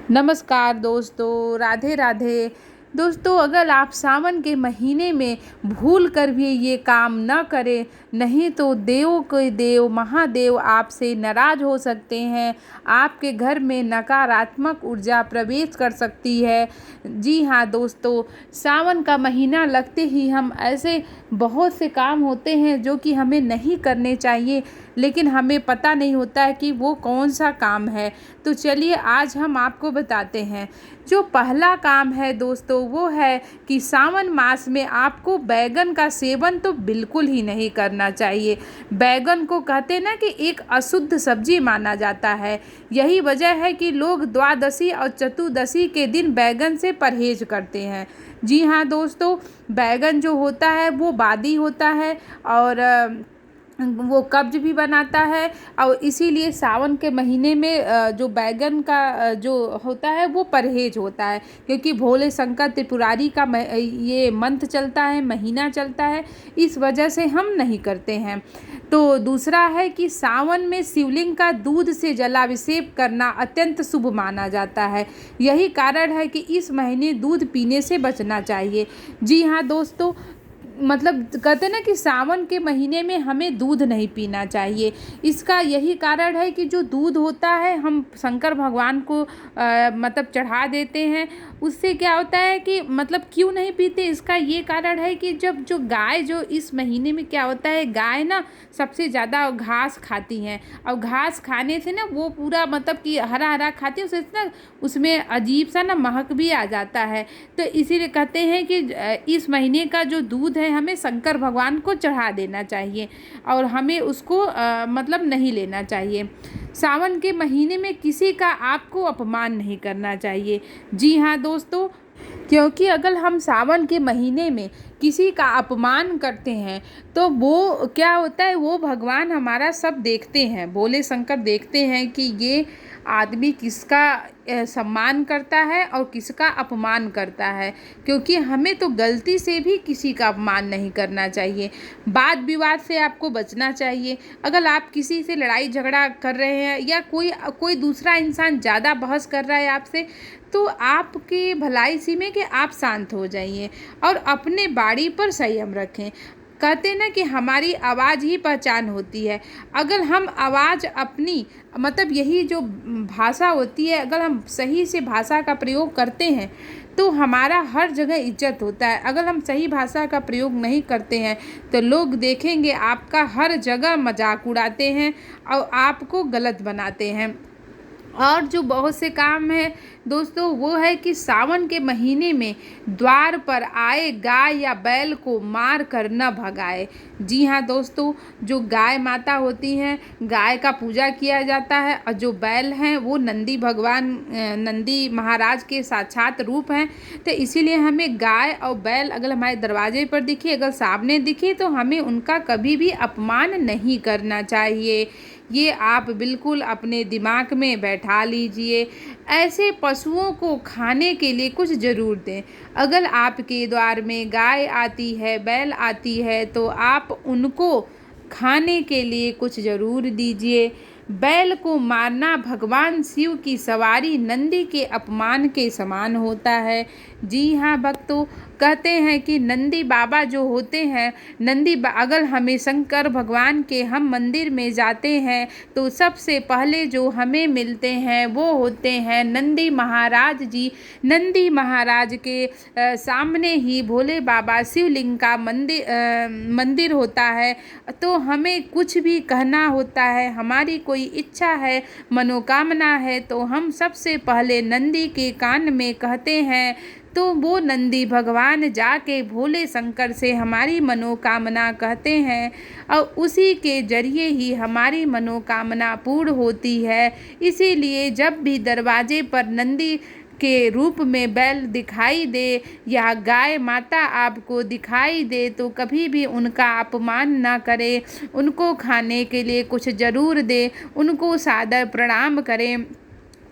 नमस्कार दोस्तों, राधे राधे। दोस्तों, अगर आप सावन के महीने में भूल कर भी ये काम न करें, नहीं तो देवों के देव महादेव आपसे नाराज़ हो सकते हैं। आपके घर में नकारात्मक ऊर्जा प्रवेश कर सकती है। जी हाँ दोस्तों, सावन का महीना लगते ही हम ऐसे बहुत से काम होते हैं जो कि हमें नहीं करने चाहिए, लेकिन हमें पता नहीं होता है कि वो कौन सा काम है। तो चलिए आज हम आपको बताते हैं। जो पहला काम है दोस्तों, वो है कि सावन मास में आपको बैगन का सेवन तो बिल्कुल ही नहीं करना चाहिए। बैगन को कहते हैं ना कि एक अशुद्ध सब्जी माना जाता है। यही वजह है कि लोग द्वादशी और चतुर्दशी के दिन बैगन से परहेज करते हैं। जी हाँ दोस्तों, बैगन जो होता है वो बादी होता है और वो कब्ज भी बनाता है। और इसीलिए सावन के महीने में जो बैगन का जो होता है वो परहेज होता है, क्योंकि भोले शंकर त्रिपुरारी का ये मंत्र चलता है, महीना चलता है, इस वजह से हम नहीं करते हैं। तो दूसरा है कि सावन में शिवलिंग का दूध से जलाभिषेक करना अत्यंत शुभ माना जाता है। यही कारण है कि इस महीने दूध पीने से बचना चाहिए। जी हाँ दोस्तों, मतलब कहते हैं ना कि सावन के महीने में हमें दूध नहीं पीना चाहिए। इसका यही कारण है कि जो दूध होता है हम शंकर भगवान को मतलब चढ़ा देते हैं। उससे क्या होता है कि मतलब क्यों नहीं पीते, इसका ये कारण है कि जब जो गाय जो इस महीने में क्या होता है, गाय ना सबसे ज़्यादा घास खाती हैं और घास खाने से ना वो पूरा मतलब कि हरा हरा खाती है, उससे ना उसमें अजीब सा ना महक भी आ जाता है। तो इसीलिए कहते हैं कि इस महीने का जो दूध है हमें शंकर भगवान को चढ़ा देना चाहिए और हमें उसको मतलब नहीं लेना चाहिए। सावन के महीने में किसी का आपको अपमान नहीं करना चाहिए। जी हाँ दोस्तों, क्योंकि अगर हम सावन के महीने में किसी का अपमान करते हैं तो वो क्या होता है, वो भगवान हमारा सब देखते हैं, भोले शंकर देखते हैं कि ये आदमी किसका सम्मान करता है और किसका अपमान करता है। क्योंकि हमें तो गलती से भी किसी का अपमान नहीं करना चाहिए। वाद विवाद से आपको बचना चाहिए। अगर आप किसी से लड़ाई झगड़ा कर रहे हैं या कोई दूसरा इंसान ज़्यादा बहस कर रहा है आपसे, तो आपकी भलाई सी में कि आप शांत हो जाइए और अपने बाड़ी पर संयम रखें। कहते हैं ना कि हमारी आवाज़ ही पहचान होती है। अगर हम आवाज़ अपनी मतलब यही जो भाषा होती है, अगर हम सही से भाषा का प्रयोग करते हैं तो हमारा हर जगह इज्जत होता है। अगर हम सही भाषा का प्रयोग नहीं करते हैं तो लोग देखेंगे आपका हर जगह मजाक उड़ाते हैं और आपको गलत बनाते हैं। और जो बहुत से काम है दोस्तों, वो है कि सावन के महीने में द्वार पर आए गाय या बैल को मार कर न भगाए। जी हाँ दोस्तों, जो गाय माता होती हैं, गाय का पूजा किया जाता है और जो बैल हैं वो नंदी भगवान नंदी महाराज के साक्षात रूप हैं। तो इसीलिए हमें गाय और बैल अगर हमारे दरवाजे पर दिखे, अगर सामने दिखे, तो हमें उनका कभी भी अपमान नहीं करना चाहिए। ये आप बिल्कुल अपने दिमाग में बैठा लीजिए। ऐसे पशुओं को खाने के लिए कुछ ज़रूर दें। अगर आपके द्वार में गाय आती है, बैल आती है, तो आप उनको खाने के लिए कुछ ज़रूर दीजिए। बैल को मारना भगवान शिव की सवारी नंदी के अपमान के समान होता है। जी हाँ भक्तों, कहते हैं कि नंदी बाबा जो होते हैं, अगर हमें शंकर भगवान के हम मंदिर में जाते हैं तो सबसे पहले जो हमें मिलते हैं वो होते हैं नंदी महाराज जी। नंदी महाराज के सामने ही भोले बाबा शिवलिंग का मंदिर होता है। तो हमें कुछ भी कहना होता है, हमारी कोई इच्छा है, मनोकामना है, तो हम सबसे पहले नंदी के कान में कहते हैं। तो वो नंदी भगवान जाके भोले शंकर से हमारी मनोकामना कहते हैं और उसी के जरिए ही हमारी मनोकामना पूर्ण होती है। इसीलिए जब भी दरवाजे पर नंदी के रूप में बैल दिखाई दे या गाय माता आपको दिखाई दे, तो कभी भी उनका अपमान ना करें, उनको खाने के लिए कुछ ज़रूर दें, उनको सादर प्रणाम करें।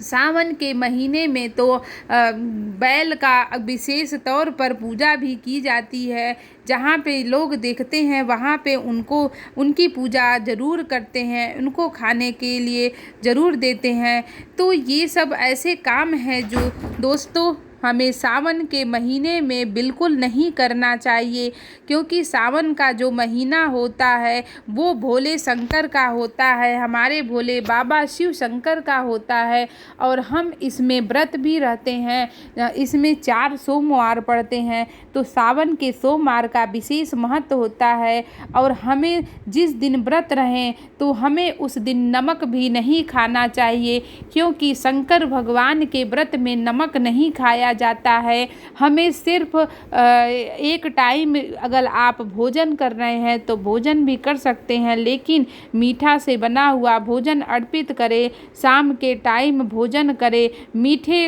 सावन के महीने में तो बैल का विशेष तौर पर पूजा भी की जाती है। जहाँ पे लोग देखते हैं वहाँ पे उनकी पूजा ज़रूर करते हैं, उनको खाने के लिए ज़रूर देते हैं। तो ये सब ऐसे काम हैं जो दोस्तों हमें सावन के महीने में बिल्कुल नहीं करना चाहिए, क्योंकि सावन का जो महीना होता है वो भोले शंकर का होता है, हमारे भोले बाबा शिव शंकर का होता है। और हम इसमें व्रत भी रहते हैं, इसमें 4 सोमवार पड़ते हैं। तो सावन के सोमवार का विशेष महत्व होता है। और हमें जिस दिन व्रत रहें तो हमें उस दिन नमक भी नहीं खाना चाहिए, क्योंकि शंकर भगवान के व्रत में नमक नहीं खाया जाता है। हमें सिर्फ एक टाइम अगर आप भोजन कर रहे हैं तो भोजन भी कर सकते हैं, लेकिन मीठा से बना हुआ भोजन अर्पित करें, शाम के टाइम भोजन करें, मीठे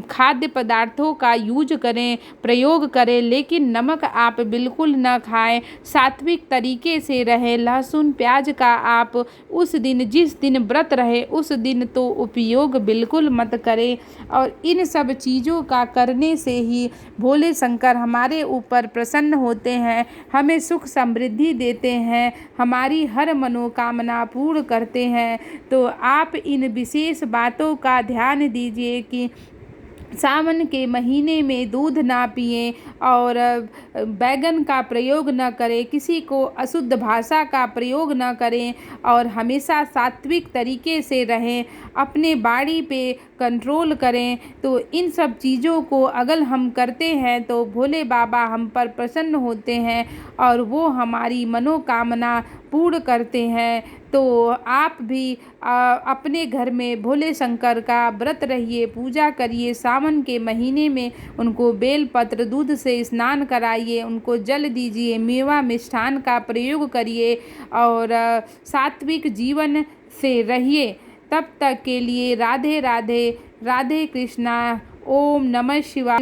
खाद्य पदार्थों का यूज करें, प्रयोग करें, लेकिन नमक आप बिल्कुल न खाएं। सात्विक तरीके से रहें। लहसुन प्याज का आप उस दिन जिस दिन व्रत रहे उस दिन तो उपयोग बिल्कुल मत करें। और इन सब चीज़ों का करने से ही भोले शंकर हमारे ऊपर प्रसन्न होते हैं, हमें सुख समृद्धि देते हैं, हमारी हर मनोकामना पूर्ण करते हैं। तो आप इन विशेष बातों का ध्यान दीजिए कि सावन के महीने में दूध ना पिएं और बैगन का प्रयोग न करें, किसी को अशुद्ध भाषा का प्रयोग न करें और हमेशा सात्विक तरीके से रहें, अपने बॉडी पे कंट्रोल करें। तो इन सब चीज़ों को अगर हम करते हैं तो भोले बाबा हम पर प्रसन्न होते हैं और वो हमारी मनोकामना पूर्ण करते हैं। तो आप भी अपने घर में भोले शंकर का व्रत रहिए, पूजा करिए। सावन के महीने में उनको बेलपत्र दूध से स्नान कराइए, उनको जल दीजिए, मेवा मिष्ठान का प्रयोग करिए और सात्विक जीवन से रहिए। तब तक के लिए राधे राधे, राधे कृष्णा। ओम नमः शिवाय।